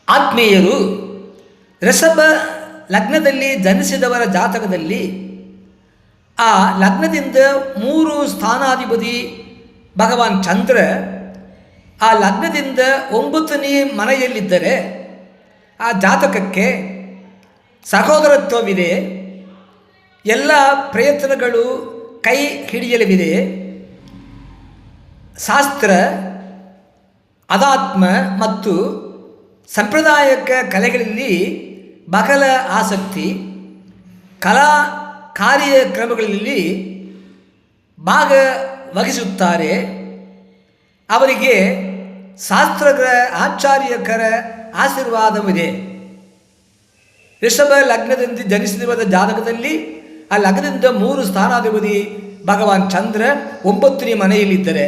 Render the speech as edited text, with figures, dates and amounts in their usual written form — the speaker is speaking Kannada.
ಆತ್ಮೀಯರು, ಋಷಭ ಲಗ್ನದಲ್ಲಿ ಜನಿಸಿದವರ ಜಾತಕದಲ್ಲಿ ಆ ಲಗ್ನದಿಂದ 3 ಸ್ಥಾನಾಧಿಪತಿ ಭಗವಾನ್ ಚಂದ್ರ ಆ ಲಗ್ನದಿಂದ 9ನೇ ಮನೆಯಲ್ಲಿದ್ದರೆ ಆ ಜಾತಕಕ್ಕೆ ಸಹೋದರತ್ವವಿದೆ, ಎಲ್ಲ ಪ್ರಯತ್ನಗಳು ಕೈ ಹಿಡಿಯಲಿವೆ. ಶಾಸ್ತ್ರ, ಅಧ್ಯಾತ್ಮ ಮತ್ತು ಸಾಂಪ್ರದಾಯಿಕ ಕಲೆಗಳಲ್ಲಿ ಬಹಳ ಆಸಕ್ತಿ, ಕಲಾ ಕಾರ್ಯಕ್ರಮಗಳಲ್ಲಿ ಭಾಗವಹಿಸುತ್ತಾರೆ. ಅವರಿಗೆ ಶಾಸ್ತ್ರಗಳ ಆಚಾರ್ಯಕರ ಆಶೀರ್ವಾದವಿದೆ. ಋಷಭ ಲಗ್ನದಿಂದ ಜನಿಸಿದ ಜಾತಕದಲ್ಲಿ ಆ ಲಗ್ನದಿಂದ 3 ಸ್ಥಾನಾಧಿಪತಿ ಭಗವಾನ್ ಚಂದ್ರ 9ನೇ ಮನೆಯಲ್ಲಿದ್ದರೆ